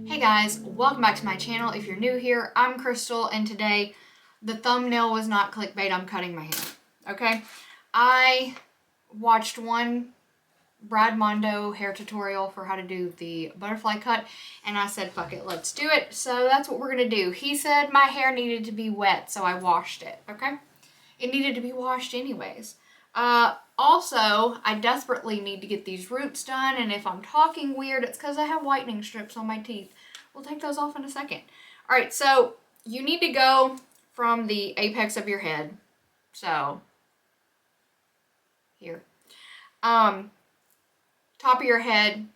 Hey guys, welcome back to my channel. If you're new here, I'm Krystal, and today the thumbnail was not clickbait. I'm cutting my hair. Okay? I watched one Brad Mondo hair tutorial for how to do the butterfly cut, and I said, fuck it, let's do it. So that's what we're gonna do. He said my hair needed to be wet, so I washed it. Okay? It needed to be washed anyways. Also, I desperately need to get these roots done, and if I'm talking weird, it's because I have whitening strips on my teeth. We'll take those off in a second. All right, so you need to go from the apex of your head. So, here. Top of your head,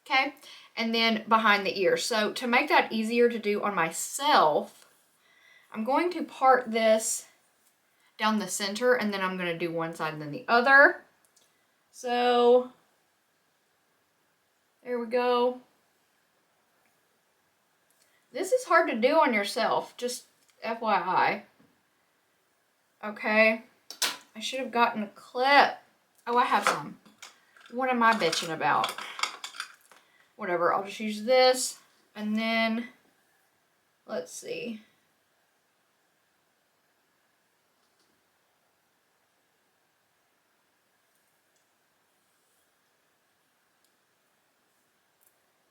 okay? And then behind the ear. So to make that easier to do on myself, I'm going to part this down the center, and then I'm going to do one side and then the other. So there we go. This is hard to do on yourself, just FYI. Okay, I should have gotten a clip. Oh, I have some. What am I bitching about? Whatever, I'll just use this, and then, let's see.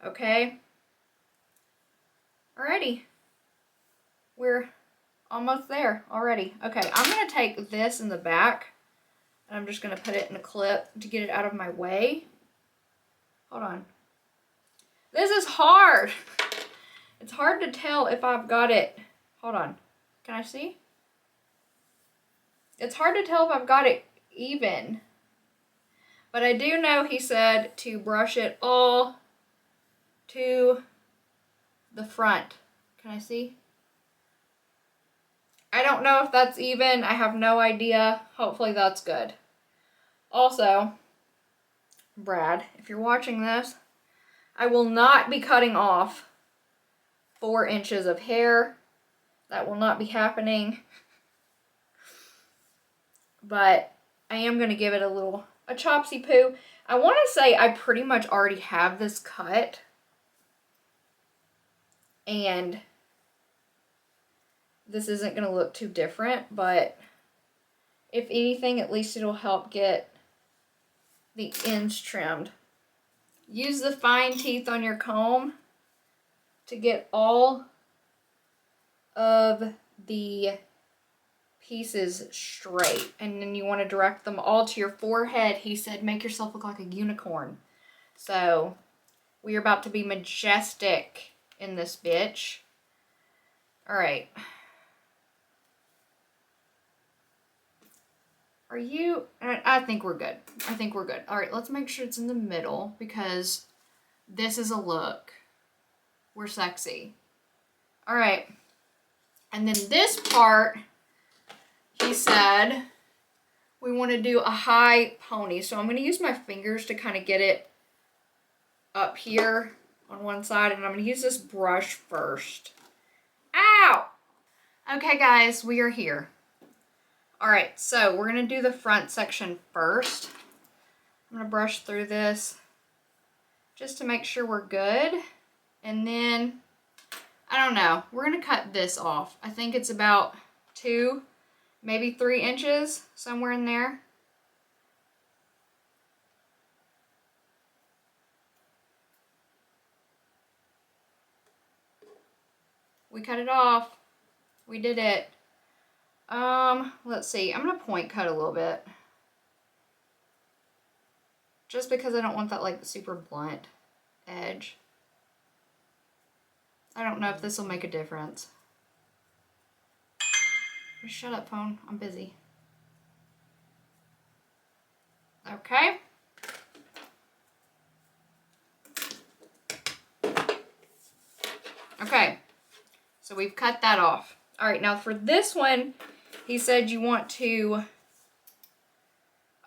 Okay. Alrighty. We're almost there already. Okay, I'm going to take this in the back, and I'm just going to put it in a clip to get it out of my way. Hold on. This is hard. It's hard to tell if I've got it. Hold on. Can I see? It's hard to tell if I've got it even. But I do know he said to brush it all to the front. Can I see? I don't know if that's even. I have no idea. Hopefully that's good. Also, Brad, if you're watching this, I will not be cutting off 4 inches of hair. That will not be happening. But I am going to give it a chopsy poo. I want to say I pretty much already have this cut. And this isn't going to look too different, but if anything, at least it'll help get the ends trimmed. Use the fine teeth on your comb to get all of the pieces straight, and then you want to direct them all to your forehead. He said make yourself look like a unicorn. So we are about to be majestic in this bitch. All right. Are you? I think we're good. I think we're good. All right, let's make sure it's in the middle, because this is a look. We're sexy. All right. And then this part, he said we want to do a high pony. So I'm going to use my fingers to kind of get it up here on one side, and I'm going to use this brush first. Ow! Okay, guys, we are here. All right, so we're going to do the front section first. I'm going to brush through this just to make sure we're good. And then, I don't know, we're going to cut this off. I think it's about 2, maybe 3 inches, somewhere in there. We cut it off. We did it. Let's see. I'm going to point cut a little bit. Just because I don't want that, like, super blunt edge. I don't know if this will make a difference. Shut up, phone. I'm busy. Okay. Okay. So we've cut that off. All right, now for this one, he said you want to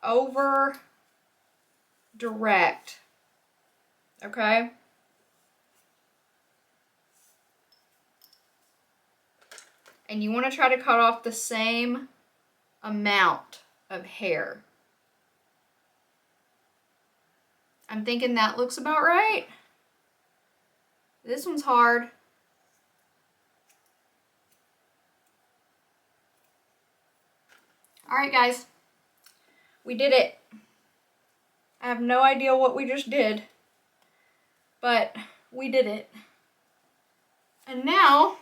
over direct. Okay? And you want to try to cut off the same amount of hair. I'm thinking that looks about right. This one's hard. All right, guys. We did it. I have no idea what we just did, but we did it. And now,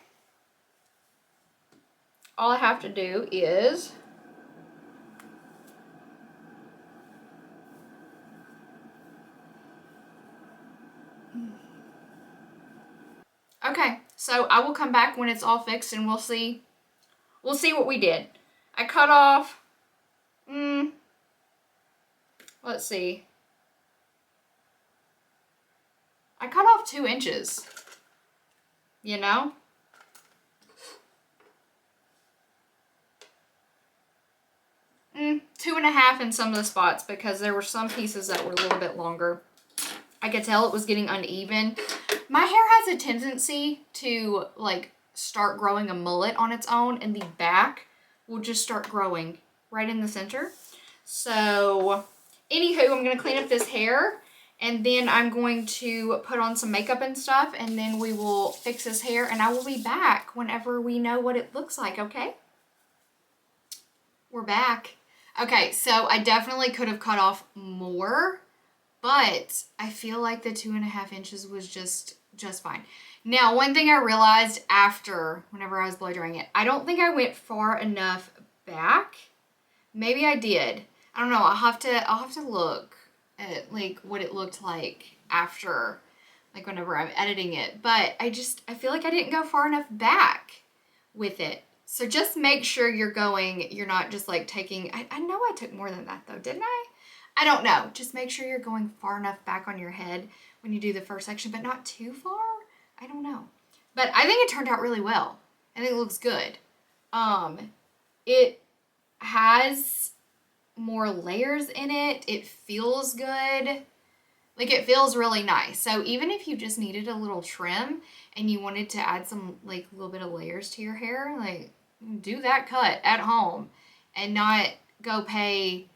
all I have to do is okay, so I will come back when it's all fixed and we'll see what we did. I cut off, let's see. I cut off 2 inches, you know? Two and a half in some of the spots because there were some pieces that were a little bit longer. I could tell it was getting uneven. My hair has a tendency to like start growing a mullet on its own, and the back will just start growing right in the center. So anywho, I'm gonna clean up this hair and then I'm going to put on some makeup and stuff, and then we will fix his hair, and I will be back whenever we know what it looks like, okay? We're back. Okay, so I definitely could have cut off more, but I feel like the 2.5 inches was just fine. Now, one thing I realized after, whenever I was blow drying it, I don't think I went far enough back. Maybe I did. I don't know. I'll have to look at like what it looked like after, like whenever I'm editing it. But I feel like I didn't go far enough back with it. So just make sure you're not just like taking, I know I took more than that though, didn't I? I don't know. Just make sure you're going far enough back on your head when you do the first section, but not too far. I don't know. But I think it turned out really well. I think it looks good. It has more layers in it. It feels good. Like, it feels really nice. So even if you just needed a little trim and you wanted to add some, like, a little bit of layers to your hair, like, do that cut at home and not go pay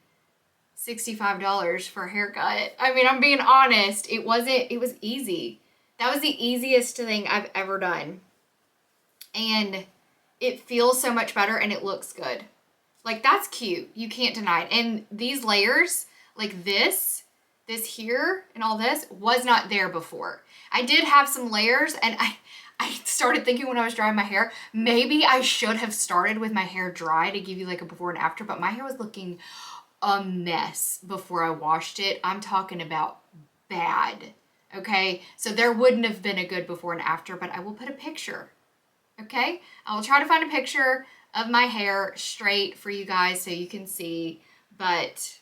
$65 for a haircut. I mean, I'm being honest. It was easy. That was the easiest thing I've ever done. And it feels so much better and it looks good. Like, that's cute. You can't deny it. And these layers, like this here and all this was not there before. I did have some layers, and I started thinking when I was drying my hair, maybe I should have started with my hair dry to give you like a before and after, but my hair was looking a mess before I washed it. I'm talking about bad. Okay, so there wouldn't have been a good before and after, but I will put a picture. Okay, I will try to find a picture of my hair straight for you guys so you can see, but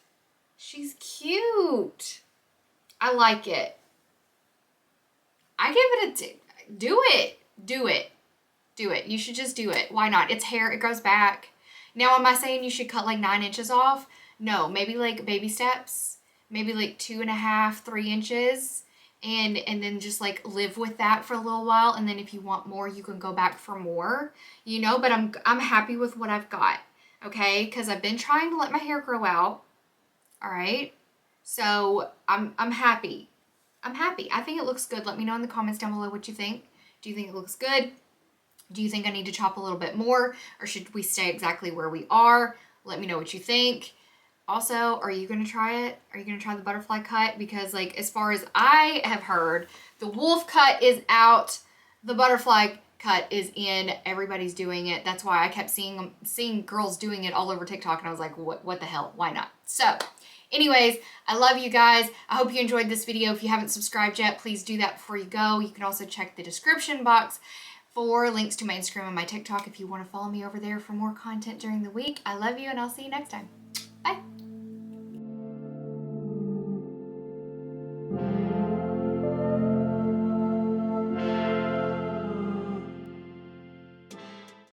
she's cute. I like it. I give it a do it. You should just do it. Why not? It's hair. It grows back. Now, am I saying you should cut like 9 inches off? No, maybe like baby steps. Maybe like 2.5, 3 inches. And then just like live with that for a little while. And then if you want more, you can go back for more, you know, but I'm happy with what I've got. Okay. Cause I've been trying to let my hair grow out. All right. So I'm happy. I'm happy. I think it looks good. Let me know in the comments down below what you think. Do you think it looks good? Do you think I need to chop a little bit more, or should we stay exactly where we are? Let me know what you think. Also, are you going to try it? Are you going to try the butterfly cut? Because like, as far as I have heard, the wolf cut is out. The butterfly cut is in. Everybody's doing it. That's why I kept seeing girls doing it all over TikTok. And I was like, what the hell? Why not? So anyways, I love you guys. I hope you enjoyed this video. If you haven't subscribed yet, please do that before you go. You can also check the description box for links to my Instagram and my TikTok if you want to follow me over there for more content during the week. I love you, and I'll see you next time. Bye.